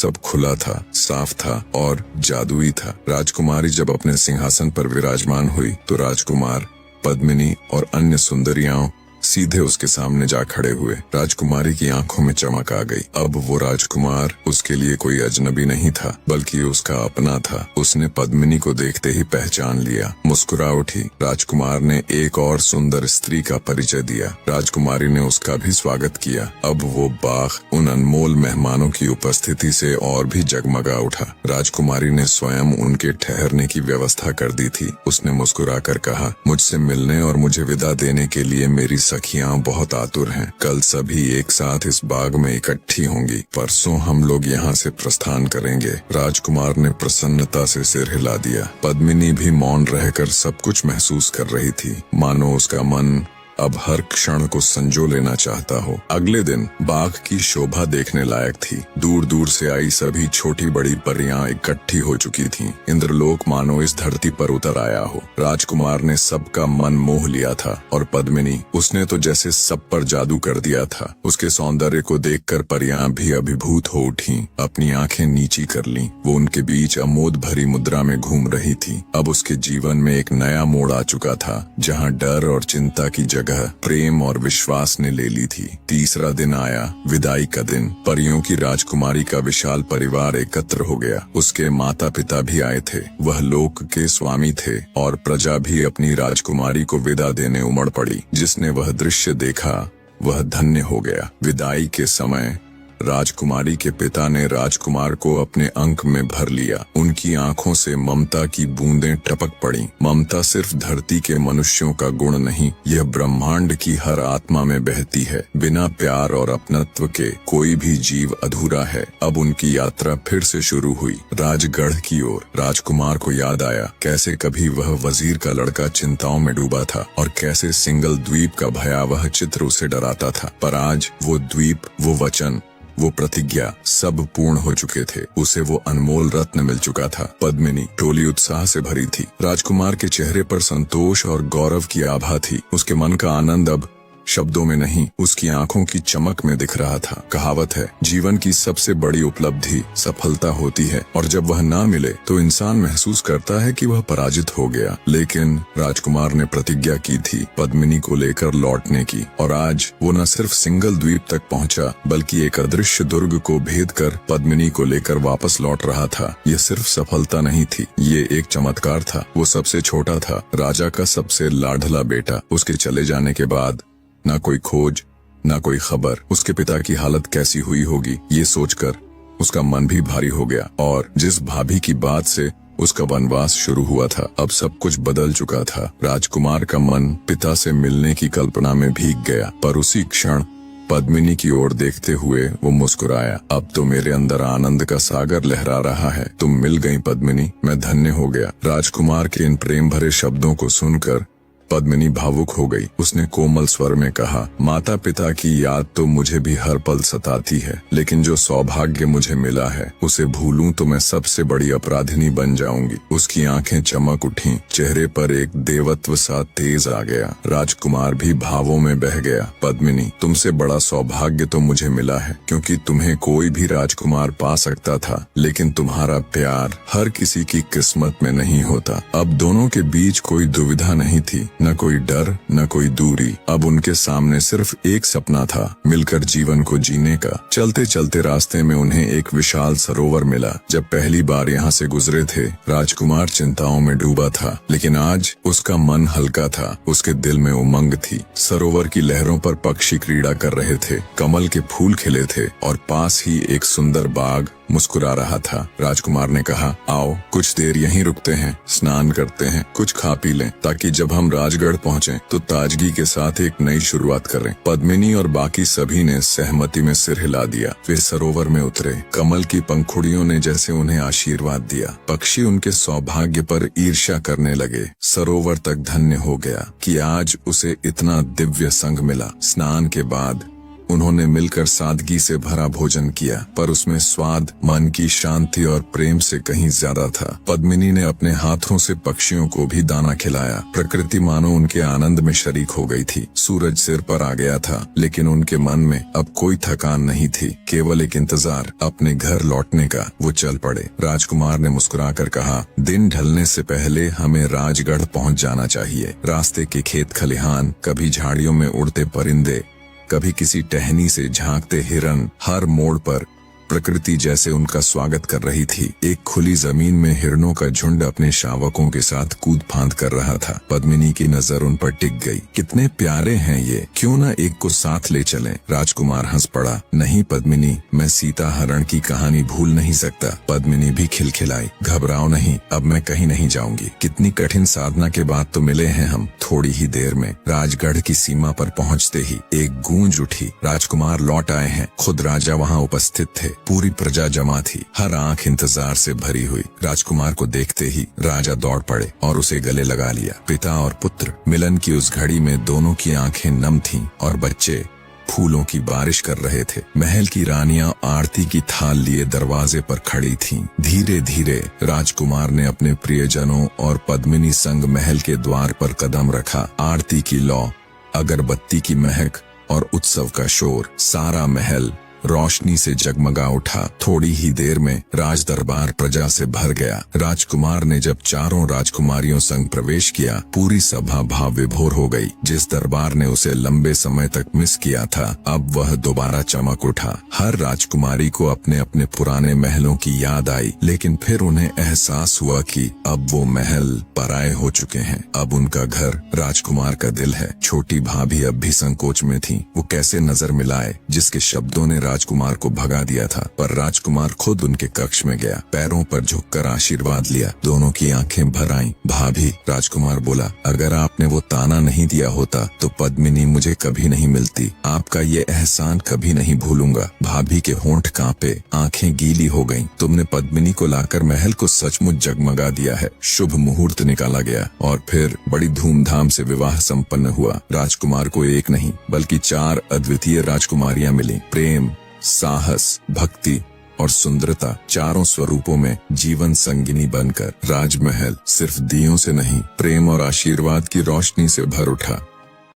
सब खुला था, साफ था और जादुई था। राजकुमारी जब अपने सिंहासन पर विराजमान हुई तो राजकुमार, पद्मिनी और अन्य सुंदरियाओं सीधे उसके सामने जा खड़े हुए। राजकुमारी की आंखों में चमक आ गई। अब वो राजकुमार उसके लिए कोई अजनबी नहीं था, बल्कि उसका अपना था। उसने पद्मिनी को देखते ही पहचान लिया, मुस्कुरा उठी। राजकुमार ने एक और सुंदर स्त्री का परिचय दिया। राजकुमारी ने उसका भी स्वागत किया। अब वो बाग उन अनमोल मेहमानों की उपस्थिति से और भी जगमगा उठा। राजकुमारी ने स्वयं उनके ठहरने की व्यवस्था कर दी थी। उसने मुस्कुराकर कहा, मुझसे मिलने और मुझे विदा देने के लिए मेरी सखियां बहुत आतुर हैं। कल सभी एक साथ इस बाग में इकट्ठी होंगी। परसों हम लोग यहाँ से प्रस्थान करेंगे। राजकुमार ने प्रसन्नता से सिर हिला दिया। पद्मिनी भी मौन रहकर सब कुछ महसूस कर रही थी, मानो उसका मन अब हर क्षण को संजो लेना चाहता हो। अगले दिन बाग की शोभा देखने लायक थी। दूर दूर से आई सभी छोटी बड़ी परियां इकट्ठी हो चुकी थीं। इंद्रलोक मानो इस धरती पर उतर आया हो। राजकुमार ने सबका मन मोह लिया था और पद्मिनी, उसने तो जैसे सब पर जादू कर दिया था। उसके सौंदर्य को देखकर परियां भी अभिभूत हो उठीं, अपनी आंखें नीची कर लीं। वो उनके बीच अमोद भरी मुद्रा में घूम रही थी। अब उसके जीवन में एक नया मोड़ आ चुका था, जहाँ डर और चिंता की जगह प्रेम और विश्वास ने ले ली थी। तीसरा दिन आया, विदाई का दिन। परियों की राजकुमारी का विशाल परिवार एकत्र हो गया। उसके माता पिता भी आए थे। वह लोक के स्वामी थे और प्रजा भी अपनी राजकुमारी को विदा देने उमड़ पड़ी। जिसने वह दृश्य देखा वह धन्य हो गया। विदाई के समय राजकुमारी के पिता ने राजकुमार को अपने अंक में भर लिया। उनकी आंखों से ममता की बूंदें टपक पड़ी। ममता सिर्फ धरती के मनुष्यों का गुण नहीं, यह ब्रह्मांड की हर आत्मा में बहती है। बिना प्यार और अपनत्व के कोई भी जीव अधूरा है। अब उनकी यात्रा फिर से शुरू हुई, राजगढ़ की ओर। राजकुमार को याद आया कैसे कभी वह वजीर का लड़का चिंताओं में डूबा था और कैसे सिंगल द्वीप का भयावह चित्र उसे डराता था। पर आज वो द्वीप, वो वचन, वो प्रतिज्ञा सब पूर्ण हो चुके थे। उसे वो अनमोल रत्न मिल चुका था। पद्मिनी टोली उत्साह से भरी थी। राजकुमार के चेहरे पर संतोष और गौरव की आभा थी। उसके मन का आनंद अब शब्दों में नहीं, उसकी आंखों की चमक में दिख रहा था। कहावत है, जीवन की सबसे बड़ी उपलब्धि सफलता होती है और जब वह ना मिले तो इंसान महसूस करता है कि वह पराजित हो गया। लेकिन राजकुमार ने प्रतिज्ञा की थी पद्मिनी को लेकर लौटने की, और आज वो न सिर्फ सिंगल द्वीप तक पहुंचा, बल्कि एक अदृश्य दुर्ग को भेद कर पद्मिनी को लेकर वापस लौट रहा था। यह सिर्फ सफलता नहीं थी, ये एक चमत्कार था। वो सबसे छोटा था, राजा का सबसे लाडला बेटा। उसके चले जाने के बाद ना कोई खोज, ना कोई खबर। उसके पिता की हालत कैसी हुई होगी, ये सोचकर उसका मन भी भारी हो गया। और जिस भाभी की बात से उसका वनवास शुरू हुआ था, अब सब कुछ बदल चुका था। राजकुमार का मन पिता से मिलने की कल्पना में भीग गया, पर उसी क्षण पद्मिनी की ओर देखते हुए वो मुस्कुराया। अब तो मेरे अंदर आनंद का सागर लहरा रहा है। तुम मिल गई पद्मिनी, मैं धन्य हो गया। राजकुमार के इन प्रेम भरे शब्दों को सुनकर पद्मिनी भावुक हो गई। उसने कोमल स्वर में कहा, माता पिता की याद तो मुझे भी हर पल सताती है, लेकिन जो सौभाग्य मुझे मिला है उसे भूलूं तो मैं सबसे बड़ी अपराधिनी बन जाऊंगी। उसकी आंखें चमक उठीं, चेहरे पर एक देवत्व सा तेज आ गया। राजकुमार भी भावों में बह गया। पद्मिनी, तुमसे बड़ा सौभाग्य तो मुझे मिला है, क्योंकि तुम्हें कोई भी राजकुमार पा सकता था, लेकिन तुम्हारा प्यार हर किसी की किस्मत में नहीं होता। अब दोनों के बीच कोई दुविधा नहीं थी, न कोई डर, न कोई दूरी। अब उनके सामने सिर्फ एक सपना था, मिलकर जीवन को जीने का। चलते चलते रास्ते में उन्हें एक विशाल सरोवर मिला। जब पहली बार यहाँ से गुजरे थे, राजकुमार चिंताओं में डूबा था, लेकिन आज उसका मन हल्का था। उसके दिल में उमंग थी। सरोवर की लहरों पर पक्षी क्रीड़ा कर रहे थे, कमल के फूल खिले थे और पास ही एक सुंदर बाग मुस्कुरा रहा था। राजकुमार ने कहा, आओ कुछ देर यहीं रुकते हैं, स्नान करते हैं, कुछ खा पी लें, ताकि जब हम राजगढ़ पहुँचे तो ताजगी के साथ एक नई शुरुआत करें। पद्मिनी और बाकी सभी ने सहमति में सिर हिला दिया। वे सरोवर में उतरे। कमल की पंखुड़ियों ने जैसे उन्हें आशीर्वाद दिया। पक्षी उनके सौभाग्य पर ईर्ष्या करने लगे। सरोवर तक धन्य हो गया कि आज उसे इतना दिव्य संग मिला। स्नान के बाद उन्होंने मिलकर सादगी से भरा भोजन किया, पर उसमें स्वाद, मन की शांति और प्रेम से कहीं ज्यादा था। पद्मिनी ने अपने हाथों से पक्षियों को भी दाना खिलाया। प्रकृति मानो उनके आनंद में शरीक हो गई थी। सूरज सिर पर आ गया था, लेकिन उनके मन में अब कोई थकान नहीं थी, केवल एक इंतजार अपने घर लौटने का। वो चल पड़े। राजकुमार ने मुस्कुराकर कहा, दिन ढलने से पहले हमें राजगढ़ पहुंच जाना चाहिए। रास्ते के खेत खलिहान, कभी झाड़ियों में उड़ते परिंदे, कभी किसी टहनी से झांकते हिरन, हर मोड़ पर प्रकृति जैसे उनका स्वागत कर रही थी। एक खुली जमीन में हिरणों का झुंड अपने शावकों के साथ कूद फांद कर रहा था। पद्मिनी की नजर उन पर टिक गई। कितने प्यारे हैं ये, क्यों न एक को साथ ले चलें? राजकुमार हंस पड़ा। नहीं पद्मिनी, मैं सीता हरण की कहानी भूल नहीं सकता। पद्मिनी भी खिलखिलाई। घबराओ नहीं, अब मैं कहीं नहीं जाऊंगी। कितनी कठिन साधना के बाद तो मिले हैं हम। थोड़ी ही देर में राजगढ़ की सीमा पर पहुंचते ही एक गूंज उठी। राजकुमार लौट आए हैं। खुद राजा वहां उपस्थित थे। पूरी प्रजा जमा थी, हर आंख इंतजार से भरी हुई। राजकुमार को देखते ही राजा दौड़ पड़े और उसे गले लगा लिया। पिता और पुत्र मिलन की उस घड़ी में दोनों की आंखें नम थीं और बच्चे फूलों की बारिश कर रहे थे। महल की रानियां आरती की थाल लिए दरवाजे पर खड़ी थीं। धीरे धीरे राजकुमार ने अपने प्रियजनों और पद्मिनी संग महल के द्वार पर कदम रखा। आरती की लौ, अगरबत्ती की महक और उत्सव का शोर, सारा महल रोशनी से जगमगा उठा। थोड़ी ही देर में राज दरबार प्रजा से भर गया। राजकुमार ने जब चारों राजकुमारियों संग प्रवेश किया, पूरी सभा भाव विभोर हो गई। जिस दरबार ने उसे लंबे समय तक मिस किया था, अब वह दोबारा चमक उठा। हर राजकुमारी को अपने अपने पुराने महलों की याद आई, लेकिन फिर उन्हें एहसास हुआ कि अब वो महल पराए हो चुके हैं। अब उनका घर राजकुमार का दिल है। छोटी भाभी अब भी संकोच में थी। वो कैसे नजर मिलाए जिसके शब्दों ने राजकुमार को भगा दिया था। पर राजकुमार खुद उनके कक्ष में गया, पैरों पर झुककर आशीर्वाद लिया। दोनों की आंखें भर आईं। भाभी, राजकुमार बोला, अगर आपने वो ताना नहीं दिया होता तो पद्मिनी मुझे कभी नहीं मिलती। आपका ये एहसान कभी नहीं भूलूंगा। भाभी के होंठ कांपे, आंखें गीली हो गईं। तुमने पद्मिनी को लाकर महल को सचमुच जगमगा दिया है। शुभ मुहूर्त निकाला गया और फिर बड़ी धूमधाम से विवाह संपन्न हुआ। राजकुमार को एक नहीं बल्कि 4 अद्वितीय राजकुमारियां मिली। प्रेम, साहस, भक्ति और सुंदरता, चारों स्वरूपों में जीवन संगिनी बनकर राजमहल सिर्फ दियों से नहीं, प्रेम और आशीर्वाद की रोशनी से भर उठा।